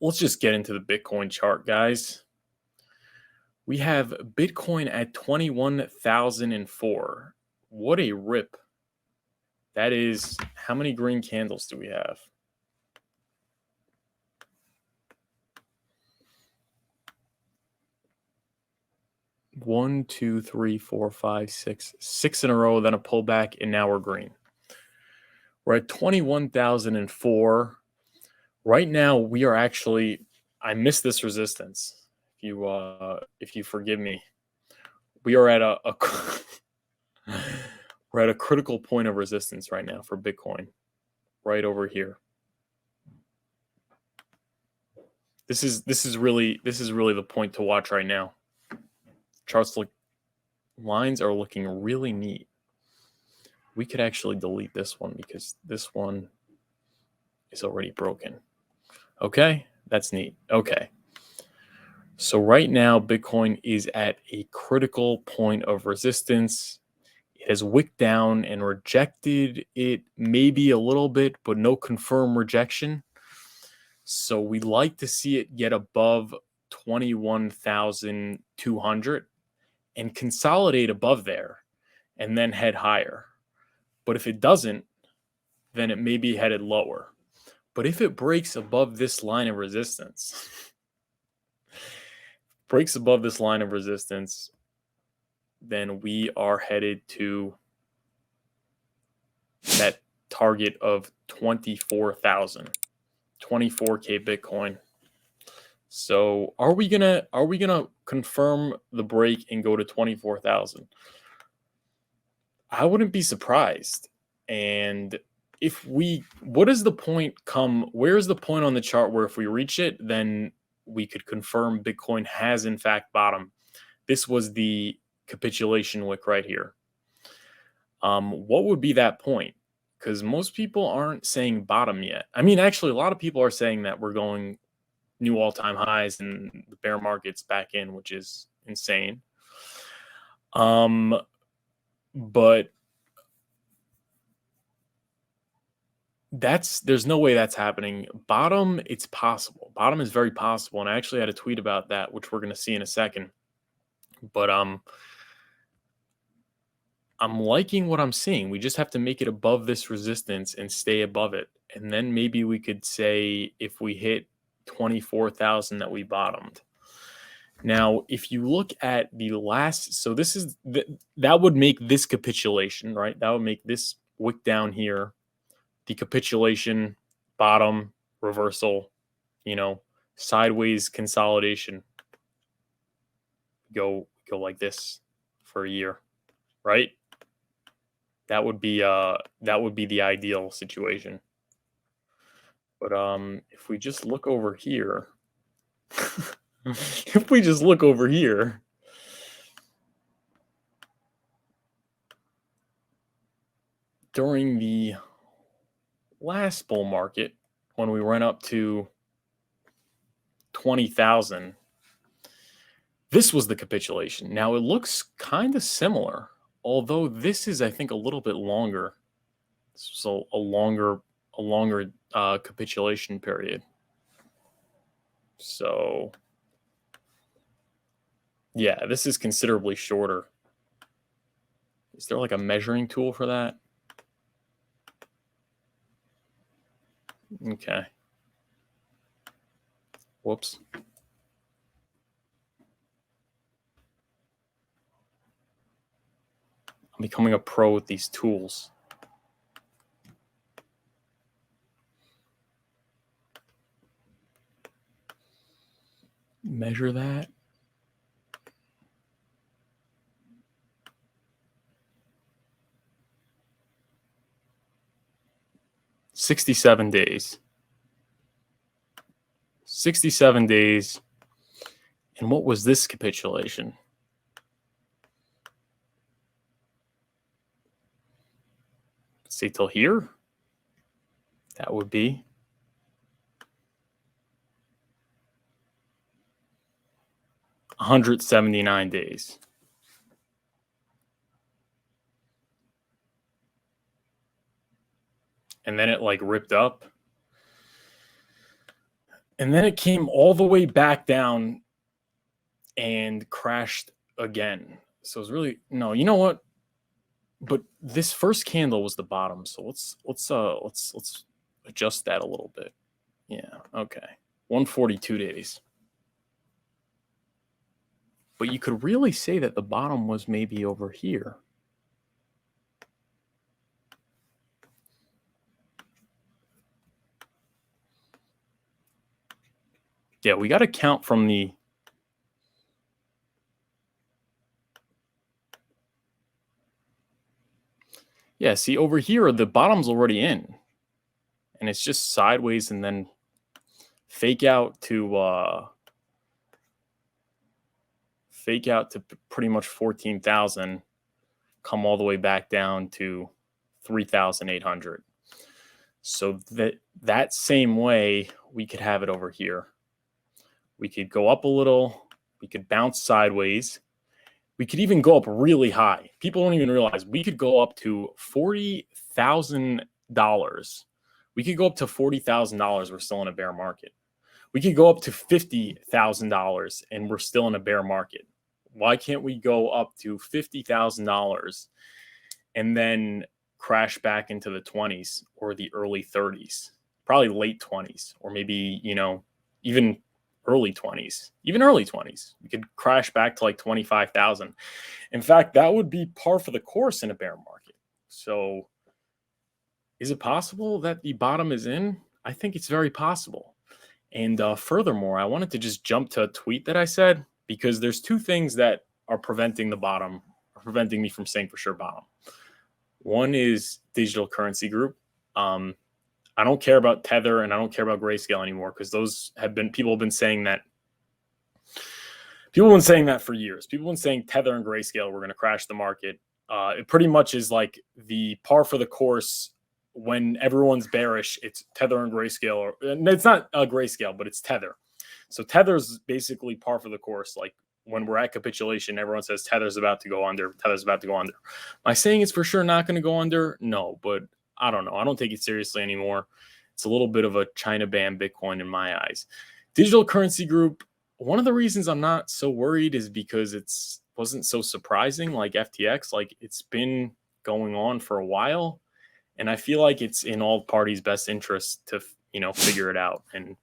Let's just get into the Bitcoin chart, guys. We have Bitcoin at 21,004. What a rip. That is, how many green candles do we have? One, two, three, four, five, six. 6 in a row, then a pullback, and now we're green. We're at 21,004. Right now, we are actually, I missed this resistance. If you forgive me, we are at we're at a critical point of resistance right now for Bitcoin, right over here. This is really the point to watch right now. Lines are looking really neat. We could actually delete this one because this one is already broken. Okay, that's neat. Okay. So right now, Bitcoin is at a critical point of resistance. It has wicked down and rejected it maybe a little bit, but no confirmed rejection. So we like to see it get above 21,200 and consolidate above there and then head higher. But if it doesn't, then it may be headed lower. But if it breaks above this line of resistance, then we are headed to that target of 24,000, 24K Bitcoin. So are we gonna confirm the break and go to 24,000? I wouldn't be surprised. And what is the point where's the point on the chart where if we reach it, then we could confirm Bitcoin has in fact bottomed? This was the capitulation wick right here. What would be that point? Because most people aren't saying bottom yet. I mean, actually, a lot of people are saying that we're going new all-time highs and the bear market's back in, which is insane. But there's no way that's happening. Bottom, it's possible. Bottom is very possible, and I actually had a tweet about that, which we're going to see in a second. But I'm liking what I'm seeing. We just have to make it above this resistance and stay above it, and then maybe we could say if we hit 24,000 that we bottomed. Now, if you look at the last, so this is that would make this capitulation, right? That would make this wick down here, the capitulation, bottom, reversal, sideways consolidation. Go like this for a year, right? That would be the ideal situation. But if we just look over here, during the last bull market, when we went up to 20,000, this was the capitulation. Now it looks kind of similar, although this is, I think, a little bit longer. So a longer capitulation period. So yeah, this is considerably shorter. Is there like a measuring tool for that? Okay. Whoops. I'm becoming a pro with these tools. Measure that. $67 days. 67 days. And what was this capitulation? Say till here. That would be 179 days. And then it like ripped up. And then it came all the way back down and crashed again. So it's really, no, you know what? But this first candle was the bottom. So let's adjust that a little bit. Yeah, okay. 142 days. But you could really say that the bottom was maybe over here. Yeah, we got to count from the... Yeah, see, over here, the bottom's already in. And it's just sideways and then fake out to pretty much 14,000, come all the way back down to 3,800. So that same way, we could have it over here. We could go up a little. We could bounce sideways. We could even go up really high. People don't even realize we could go up to $40,000. We could go up to $40,000. We're still in a bear market. We could go up to $50,000 and we're still in a bear market. Why can't we go up to $50,000 and then crash back into the 20s or the early 30s? Probably late 20s, or maybe, even early 20s, even early 20s. We could crash back to like 25,000. In fact, that would be par for the course in a bear market. So is it possible that the bottom is in? I think it's very possible. And furthermore, I wanted to just jump to a tweet that I said, because there's two things that are preventing the bottom, or preventing me from saying for sure bottom. One is digital currency group. I don't care about Tether and I don't care about Grayscale anymore, because people have been saying that. People have been saying that for years. People have been saying Tether and Grayscale were going to crash the market. It pretty much is like the par for the course. When everyone's bearish, it's Tether and Grayscale. It's not Grayscale, but it's Tether. So Tether's basically par for the course. Like when we're at capitulation, everyone says Tether's about to go under. Tether's about to go under. Am I saying it's for sure not going to go under? No, but I don't know. I don't take it seriously anymore. It's a little bit of a China ban Bitcoin in my eyes. Digital currency group, one of the reasons I'm not so worried is because it wasn't so surprising like FTX. Like it's been going on for a while. And I feel like it's in all parties' best interest to, figure it out and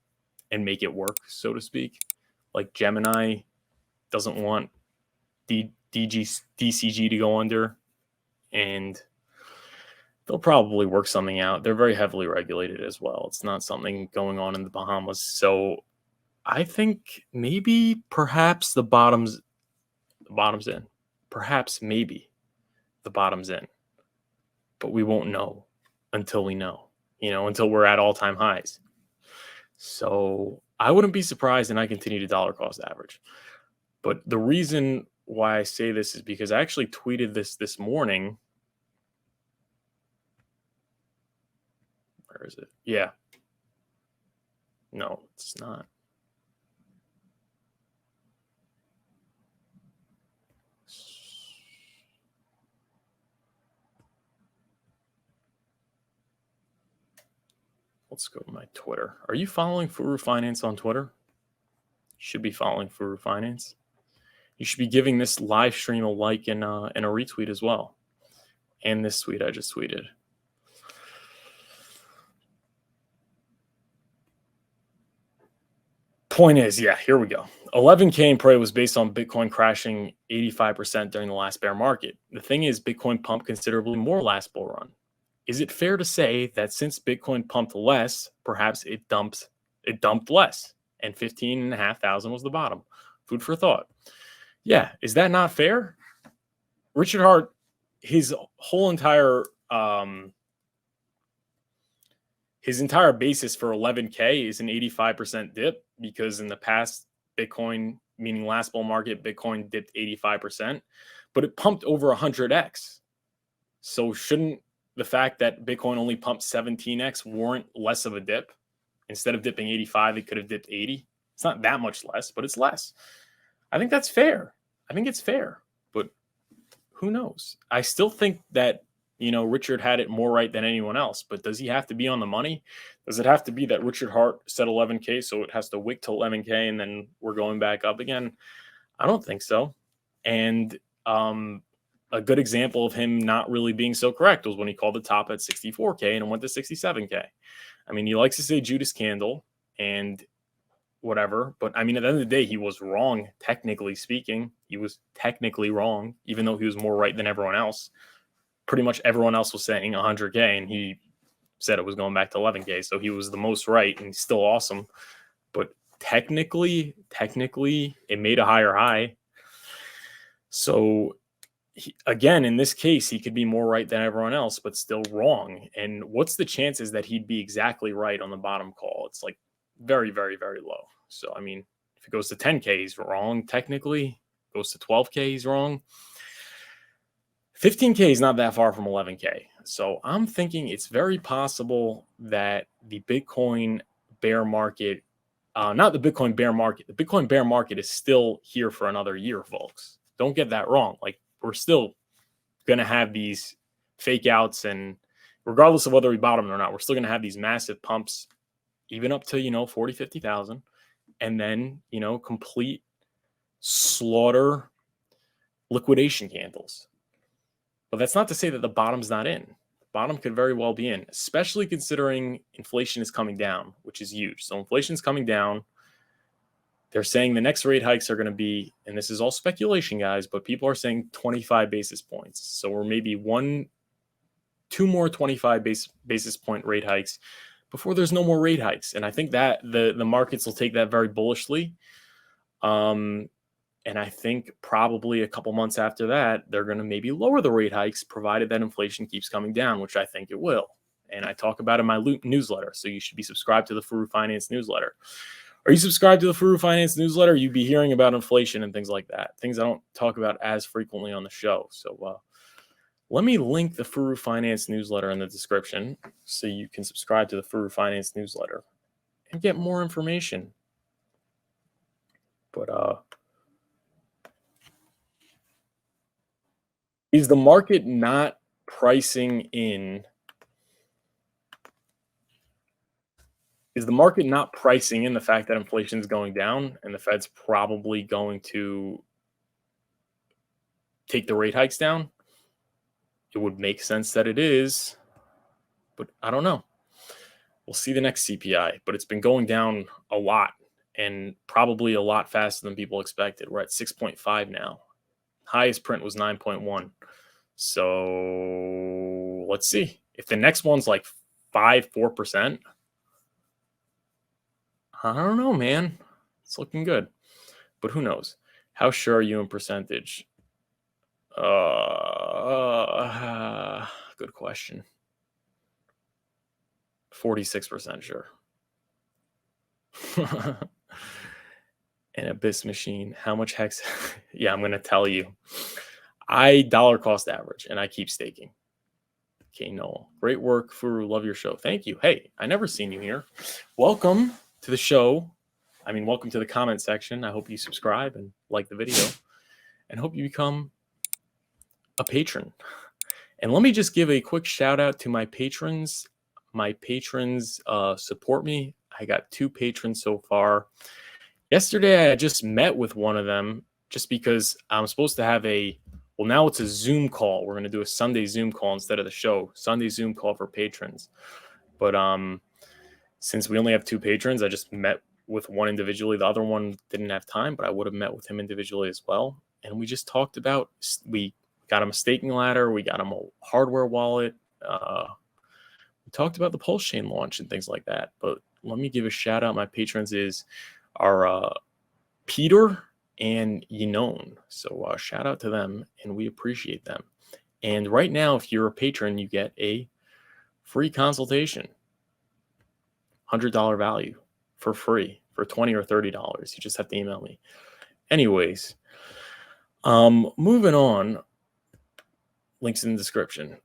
make it work, so to speak. Like Gemini doesn't want DCG to go under, and they'll probably work something out. They're very heavily regulated as well. It's not something going on in the Bahamas. So I think perhaps the bottom's in. Perhaps maybe the bottom's in. But we won't know until we know, until we're at all-time highs. So I wouldn't be surprised, and I continue to dollar cost average. But the reason why I say this is because I actually tweeted this morning. Where is it? Yeah. No, it's not. Let's go to my Twitter. Are you following Furu Finance on Twitter? You should be following Furu Finance. You should be giving this live stream a like and a retweet as well. And this tweet I just tweeted. Point is, yeah, here we go. 11K in prey was based on Bitcoin crashing 85% during the last bear market. The thing is, Bitcoin pumped considerably more last bull run. Is it fair to say that since Bitcoin pumped less, perhaps it dumped less, and 15,500 was the bottom? Food for thought. Yeah, is that not fair? Richard Hart, his whole entire basis for 11K is an 85% dip, because in the past, Bitcoin, meaning last bull market, Bitcoin dipped 85%, but it pumped over 100x. So shouldn't the fact that Bitcoin only pumped 17x warrant less of a dip? Instead of dipping 85, it could have dipped 80. It's not that much less, but it's less. I think that's fair. I think it's fair, but who knows? I still think that Richard had it more right than anyone else, but does he have to be on the money? Does it have to be that Richard Hart said 11K, so it has to wick to 11K and then we're going back up again? I don't think so. And a good example of him not really being so correct was when he called the top at 64K and it went to 67K. I mean, he likes to say Judas Candle and whatever, but I mean, at the end of the day, he was wrong, technically speaking. He was technically wrong, even though he was more right than everyone else. Pretty much everyone else was saying 100K, and he said it was going back to 11K. So he was the most right, and he's still awesome. But technically, it made a higher high. So again, in this case, he could be more right than everyone else, but still wrong. And what's the chances that he'd be exactly right on the bottom call? It's like very, very, very low. So, I mean, if it goes to 10K, he's wrong. Technically, goes to 12K, he's wrong. 15K is not that far from 11K. So I'm thinking it's very possible that the Bitcoin bear market, not the Bitcoin bear market, the Bitcoin bear market is still here for another year, folks. Don't get that wrong. Like, we're still going to have these fake outs, and regardless of whether we bottom or not, we're still going to have these massive pumps, even up to, 40, 50,000, and then, complete slaughter liquidation candles. But that's not to say that the bottom's not in. The bottom could very well be in, especially considering inflation is coming down, which is huge. So inflation's coming down. They're saying the next rate hikes are going to be, and this is all speculation, guys, but people are saying 25 basis points. So we're maybe two more 25 basis point rate hikes before there's no more rate hikes. And I think that the markets will take that very bullishly. And I think probably a couple months after that, they're going to maybe lower the rate hikes, provided that inflation keeps coming down, which I think it will. And I talk about it in my newsletter. So you should be subscribed to the Furu Finance newsletter. Are you subscribed to the Furu Finance newsletter? You'd be hearing about inflation and things like that, things I don't talk about as frequently on the show. So let me link the Furu Finance newsletter in the description so you can subscribe to the Furu Finance newsletter and get more information. But is the market not pricing in? Is the market not pricing in the fact that inflation is going down and the Fed's probably going to take the rate hikes down? It would make sense that it is, but I don't know. We'll see the next CPI, but it's been going down a lot and probably a lot faster than people expected. We're at 6.5 now. Highest print was 9.1. So let's see. If the next one's like 4%, I don't know, man. It's looking good, but who knows? How sure are you in percentage? Good question. 46% sure. An Abyss machine. How much hex? Yeah, I'm going to tell you. I dollar cost average, and I keep staking. Okay, Noel. Great work, Furu. Love your show. Thank you. Hey, I never seen you here. Welcome to the show. I mean, welcome to the comment section. I hope you subscribe and like the video, and hope you become a patron. And let me just give a quick shout out to my patrons. My patrons support me. I got 2 patrons so far. Yesterday, I just met with one of them just because I'm supposed to have now it's a Zoom call. We're going to do a Sunday Zoom call instead of the show. Sunday Zoom call for patrons. But since we only have 2 patrons, I just met with one individually. The other one didn't have time, but I would have met with him individually as well. And we just talked about, we got him a staking ladder. We got him a hardware wallet. We talked about the pulsechain launch and things like that. But let me give a shout out. My patrons are Peter and Yinon. So shout out to them, and we appreciate them. And right now, if you're a patron, you get a free consultation. $100 value for free for $20 or $30. You just have to email me. Anyways, moving on. Links in the description.